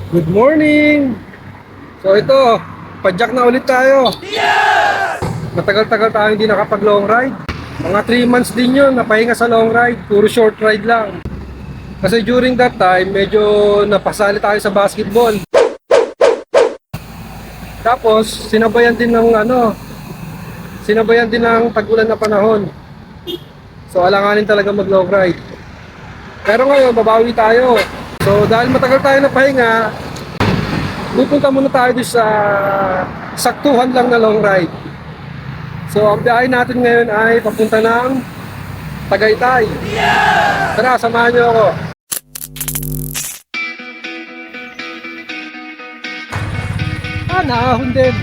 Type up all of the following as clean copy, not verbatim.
Good morning! So ito, padyak na ulit tayo. Matagal-tagal tayo hindi nakapag long ride. Mga 3 months din yun, napahinga sa long ride. Puro short ride lang. Kasi during that time, medyo napasali tayo sa basketball. Tapos, sinabayan din ng tag-ulan na panahon. So alanganin talaga mag long ride. Pero ngayon, babawi tayo. So dahil matagal tayo napahinga, pupunta muna tayo doon sa saktuhan lang na long ride. So ang biyahe natin ngayon ay papunta ng Tagaytay. Tara, samahan niyo ako. Naahon din.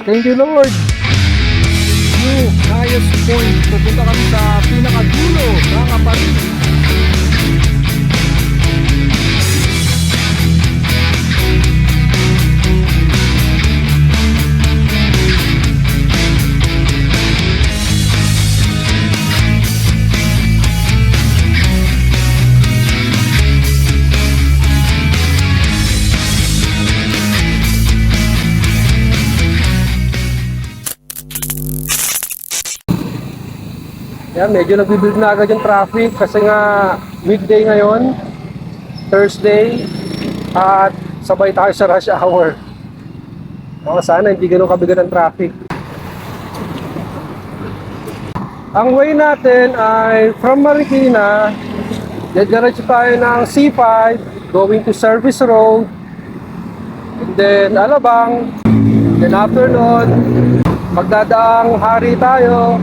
Thank you, Lord. New highest point. Pupunta kami sa pinakadulo ng Aparin. Yan, medyo nagbibuild na agad yung traffic kasi nga weekday ngayon, Thursday, at sabay tayo sa rush hour. Sana hindi ganun kabigat ang traffic. Ang way natin ay from Marikina, diretso tayo ng C5 going to Service Road, and then Alabang, then after nun magdadaang Hari tayo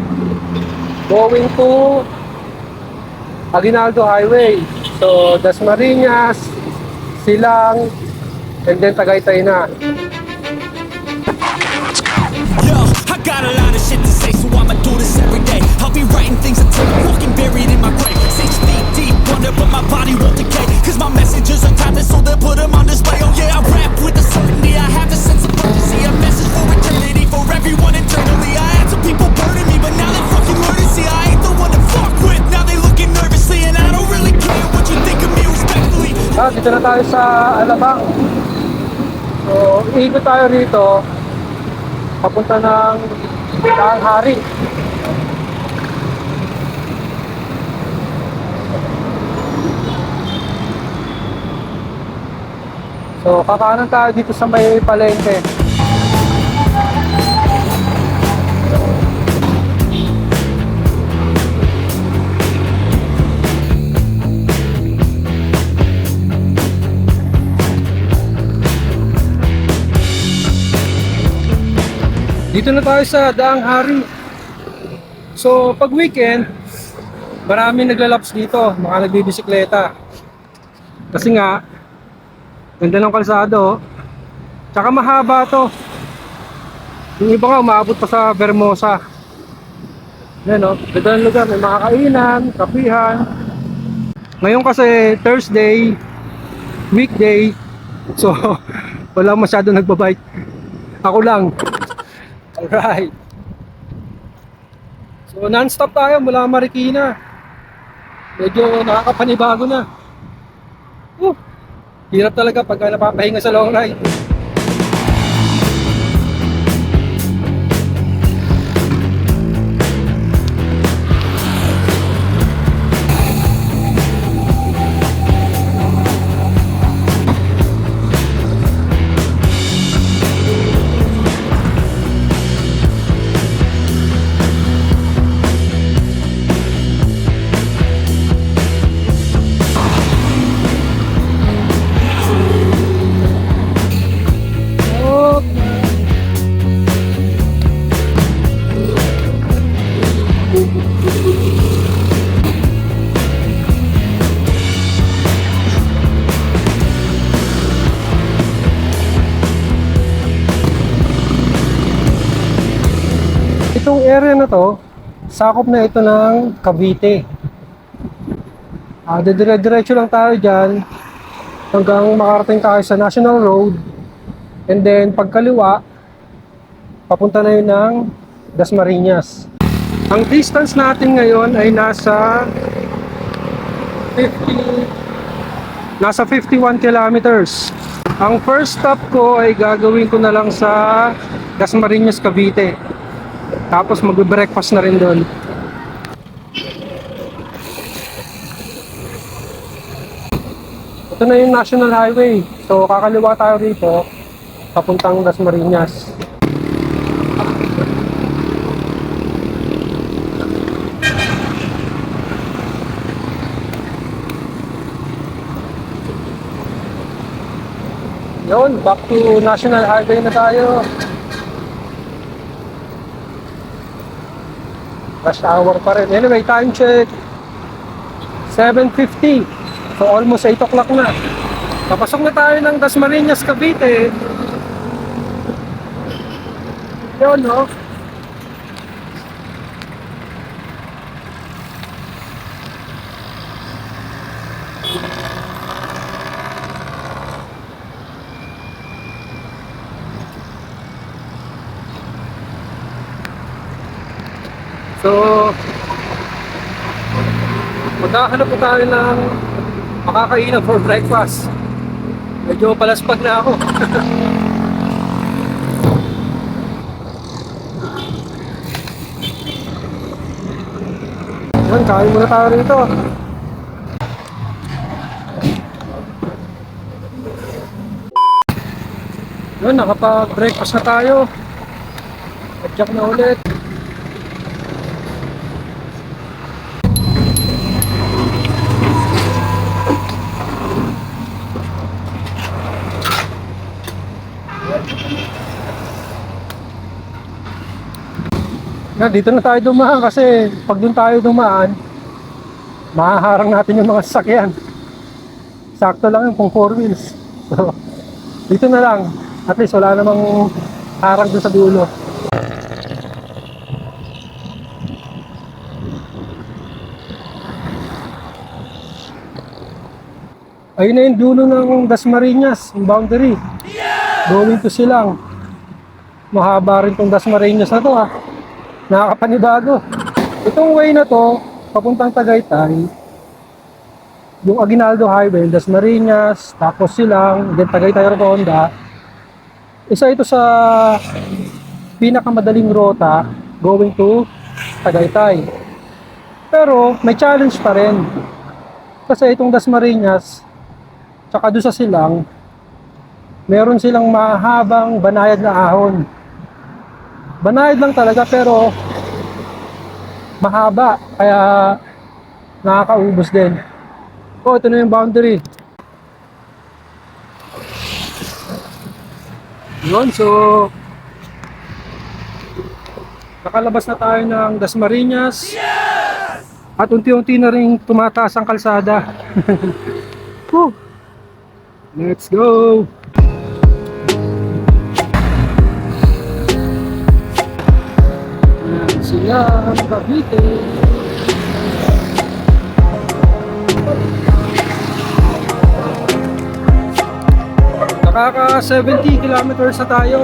going to Aguinaldo Highway. So, Dasmariñas, Silang, and then Tagaytay na. Yo, I got a lot of shit to say, so I'ma do this every day. I'll be writing things until I'm walking buried in my grave. 6 feet deep under, but my body won't decay. Cause my messages are timeless, so they'll put them on display. Oh yeah, I rap with the certainty, I have the sense of urgency. A message for eternity, for everyone internally. I had some people burning me, but now they're fucking learning. See, I ain't the one to fuck with. Now they looking nervously, and I don't really care what you think of me respectfully. Dito na tayo sa Alabang. So, ikot tayo rito papunta ng Daang Hari. So, kakanan tayo dito sa may palengke. Dito na tayo sa Daang Hari. So, pag weekend, maraming naglalaps dito, mga nagbibisikleta. Kasi nga, ganda ng kalsado, tsaka mahaba to. Yung iba nga, umaabot pa sa Vermosa. Yan o, ganda ng lugar, may mga kainan, kapihan. Ngayon kasi, Thursday, weekday, so, wala masyado nagbabike. Ako lang. Alright. So non-stop tayo mula Marikina. Medyo nakakapanibago na. Hirap talaga pagka napapahinga sa long ride. Itong area na to, sakop na ito ng Cavite. Dire-diretso lang tayo dyan hanggang makarating tayo sa National Road, and then pagkaliwa papunta na yun ng Dasmariñas. Ang distance natin ngayon ay nasa 50 Nasa 51 kilometers. Ang first stop ko ay gagawin ko na lang sa Dasmariñas, Cavite. Tapos magbe-breakfast na rin doon. Ito na yung National Highway. So kakaliwa tayo rito papuntang Dasmariñas. Yun, back to National Highway na tayo. Rush hour pa rin. Anyway, time check 7:50. So almost 8 o'clock na. Papasok na tayo ng Dasmariñas, Cavite. Yun, no? So, maghahanap po tayo ng makakainan for breakfast. Medyo palaspag na ako. Yan, kain muna tayo rito. Yun, nakapag-breakfast na tayo. Adjak na ulit. Yan, dito na tayo dumaan kasi pag doon tayo dumaan, mahaharang natin yung mga sasakyan. Sakto lang yung pang 4 wheels. So, dito na lang. At least wala namang harang doon sa dulo. Ayun na yung dulo ng Dasmariñas, yung boundary. Going to Silang. Mahaba rin tong Dasmariñas na to ha. Nakakapanibago. Itong way na to, papuntang Tagaytay, yung Aguinaldo Highway, Dasmariñas, tapos Silang, then Tagaytay Rotonda, isa ito sa pinakamadaling rota going to Tagaytay. Pero may challenge pa rin. Kasi itong Dasmariñas, tsaka doon sa Silang, meron silang mahabang banayad na ahon. Banayad lang talaga pero mahaba, kaya nakakaubos din. Oh, ito na yung boundary. Yun, so nakalabas na tayo ng Dasmariñas. At unti-unti na rin tumataas ang kalsada. Woo! Let's go! Ayan sila, Cavite. Nakaka 70 kilometers na tayo.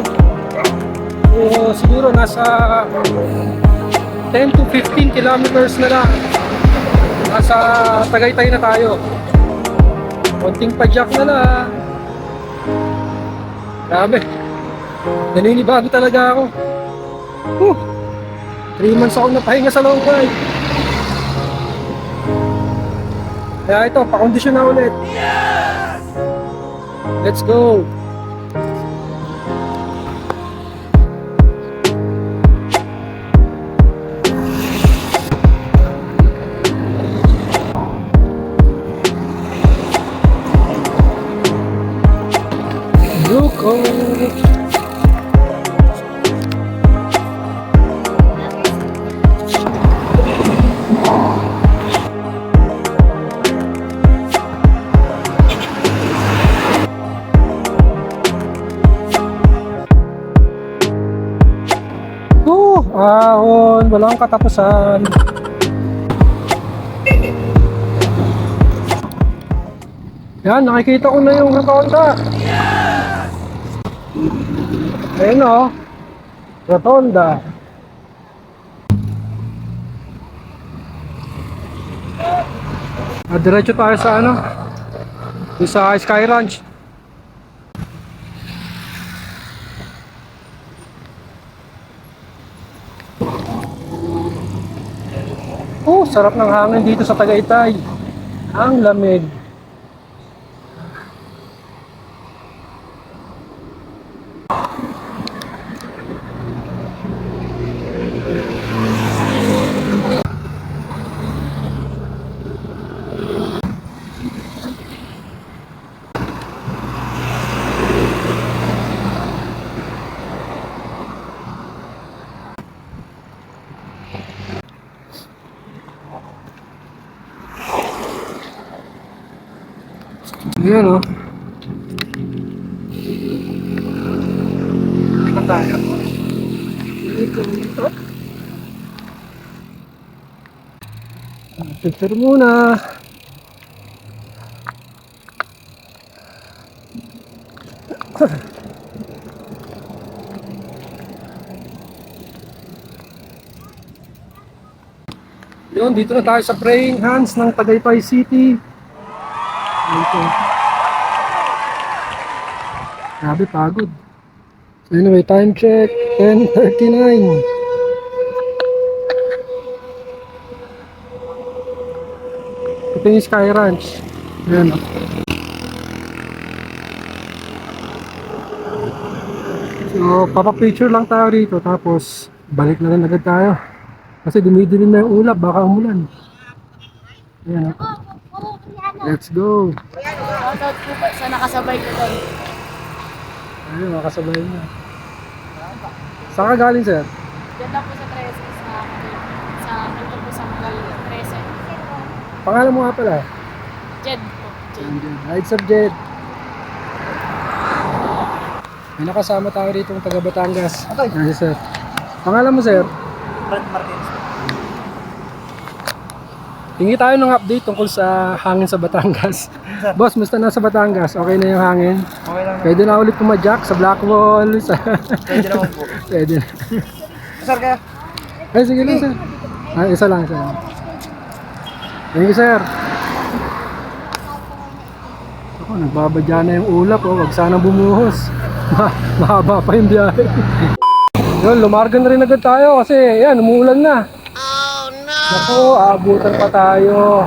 So, siguro nasa 10 to 15 kilometers na lang. Nasa Tagaytay na tayo. Konting padyak na lang. Grabe. Naninibago talaga ako. 3 months ako napahinga sa long ride. Kaya ito, pakondisyon na ulit. Let's go. Go. Ahon, walang katapusan. Yan, nakikita ko na yung rotonda. Ayun o, rotonda. Diretso tayo sa ano? Yung sa Sky Ranch. Oh, sarap ng hangin dito sa Tagaytay. Ang lamig. Ayan o. Dito tayo. Dito. Picture muna. Yun, dito na tayo sa Praying Hands ng Tagaytay City. Dito. Grabe, pagod. So anyway, time check, 10:39. Ito yung Sky Ranch. Ayan o. So, papapicture lang tayo rito, tapos balik na rin agad tayo. Kasi dumidilim na yung ulap, baka umulan. Ayan o. Let's go! Shoutout po ba sa nakasabay ko doon? Ayun, makasabay na. Saan ka galing, sir? Diyan lang po sa 13 sa nandun po sa Magal 13. Pangalan mo nga pala? Jed po. Jed. Rides of Jed. May nakasama tayo rito ng taga Batangas. Yes, sir. Pangalan mo, sir? Brad Martinez. Hingi tayo ng update tungkol sa hangin sa Batangas. Boss, musta na sa Batangas? Okay na yung hangin? Okay lang. Pwede na ulit pumadyak sa Blackwall. Sa... Pwede naman po. Pwede na. Sir, kaya? Ay, sige lang, sir. Ah, isa lang, sir. Thank you, sir. Ako, nagbabadya na yung ulap. Oh. Wag sanang bumuhos. Mahaba pa yung biyahe. Yun, lumarga na rin agad tayo kasi yan, umuulan na. Oh no! Ako, aabutan pa tayo.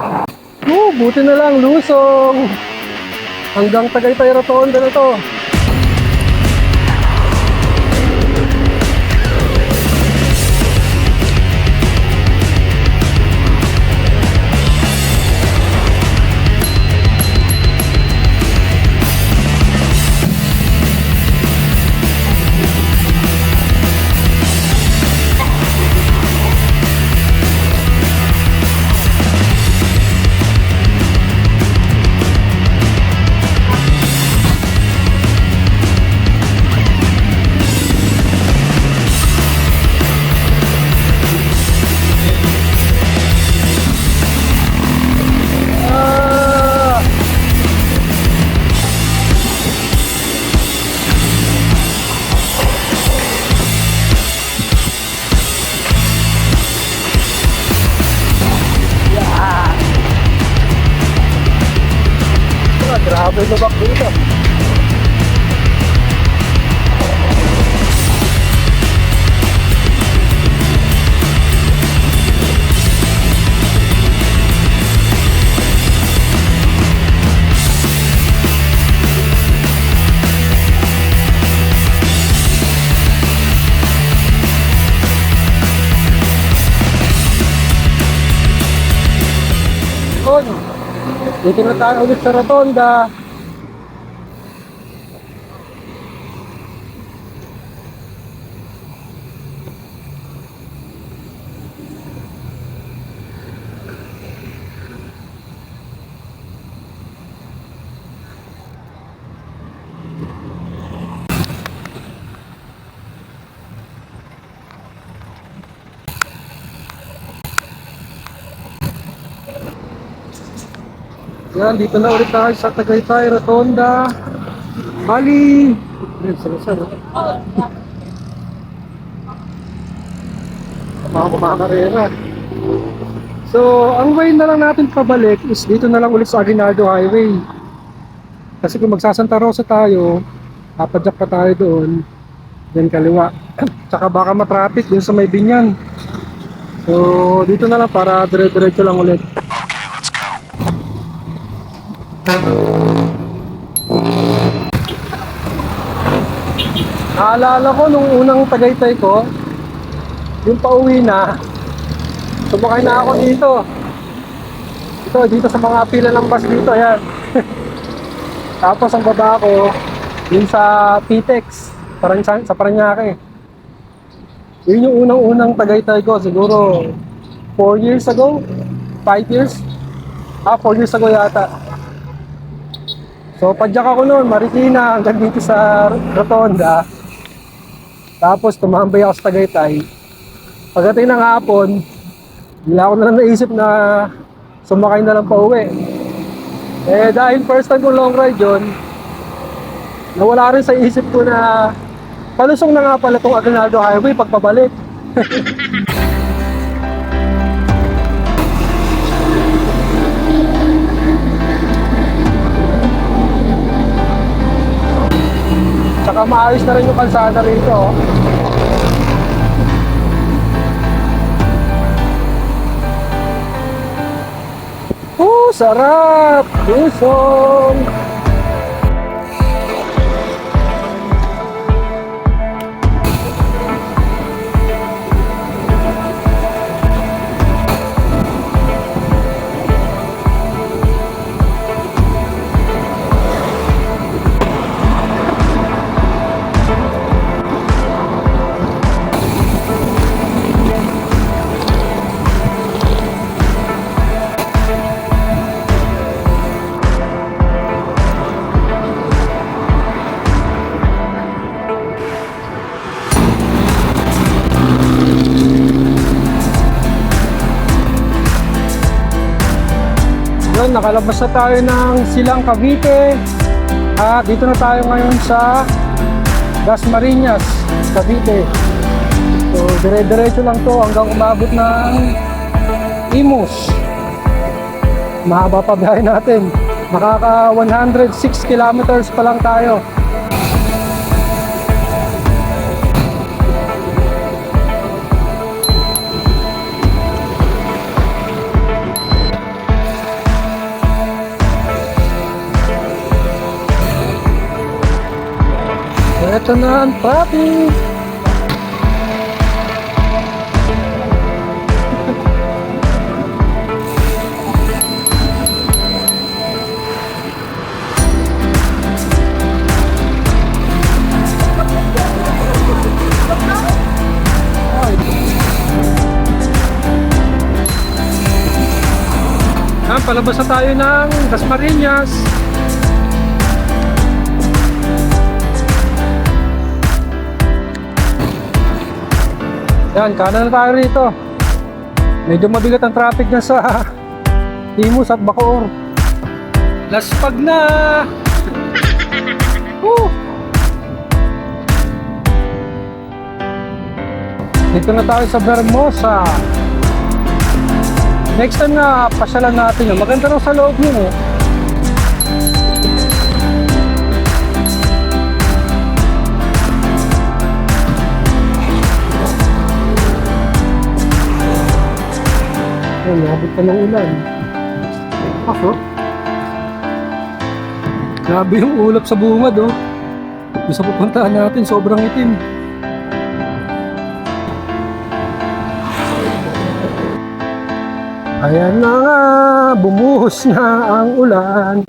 Oh, buti na lang, lusong. Hanggang Tagaytay Rotonda na to. Grabe lubak dito. Dito na tayo ulit sa Rotonda. Yan, dito na ulit tayo sa Tagaytay Rotonda. Bali! Ayun, sarap-sarap. Mga kumakarera. So, ang way na lang natin pabalik is dito na lang ulit sa Aguinaldo Highway. Kasi kung magsasanta Rosa tayo, papadyak pa tayo doon, then kaliwa. Tsaka baka matraffic dun sa may Binyan. So, dito na lang para dire-diretso lang ulit. Naalala ko nung unang Tagaytay ko, yung pauwi na, sumakay na ako dito. Dito sa mga pila ng bus dito, ayan. Tapos ang baba ko, yun sa PTEX, sa Parañaque. Yun yung unang-unang Tagaytay ko, siguro 4 years ago, 5 years. 4 years ago yata. So, padyak ako noon, Marikina, hanggang dito sa Rotonda. Tapos, tumambay ako sa Tagaytay. Pagdating ng hapon, hindi ako na lang naisip na sumakay na lang pa uwi. Eh, dahil first time ko long ride yun, nawala rin sa isip ko na palusong na nga pala itong Aguinaldo Highway pagpabalik. Tsaka maayos na rin yung kalsada rito. Sarap! Busong! Nakalabas na tayo ng Silang Cavite at dito na tayo ngayon sa Dasmariñas, Cavite. So dire-diretso lang to hanggang umabot ng Imus. Mahaba pa biyahe natin, makaka 106 kilometers pa lang tayo. Ito na ang traffic. Palabas na tayo ng Dasmariñas. Yan, kanan na tayo rito. Medyo mabigat ang traffic na sa Imus at Bacoor. Laspag na! Dito na tayo sa Vermosa. Next time na pasyalan natin yun. Maganda rin sa loob yun eh. Ayun, nakabit ka ng ulan. Ako? Grabe yung ulap sa bungad oh. Gusto pupuntahan natin, sobrang itim. Ayan na nga, bumuhos na ang ulan.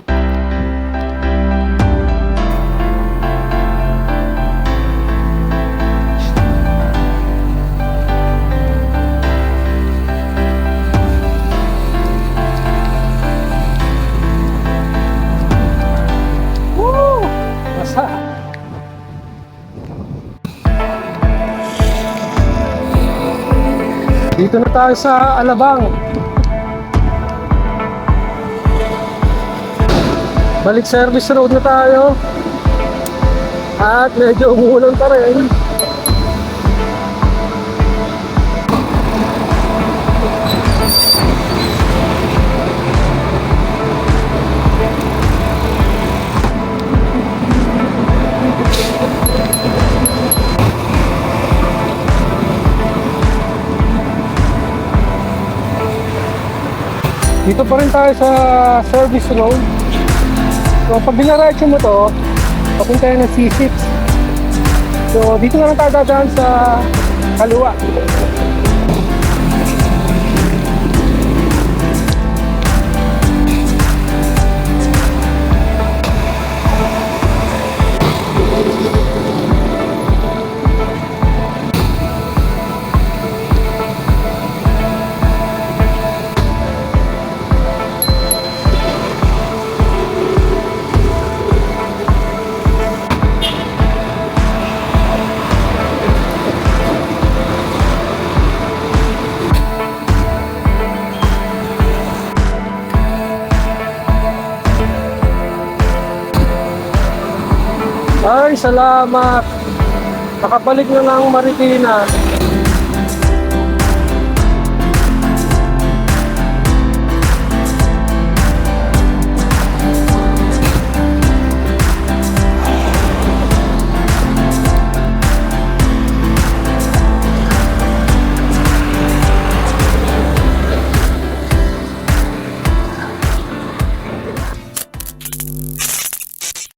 Woo! Basa. Dito na tayo sa Alabang. Balik service road na tayo. At medyo umuulan pa rin. Dito pa rin tayo sa service road. So pag dinaright mo to, papunta yan ng C6. So dito na lang tayo dadaan sa kaliwa. Ay, salamat. Nakabalik na ng Marikina.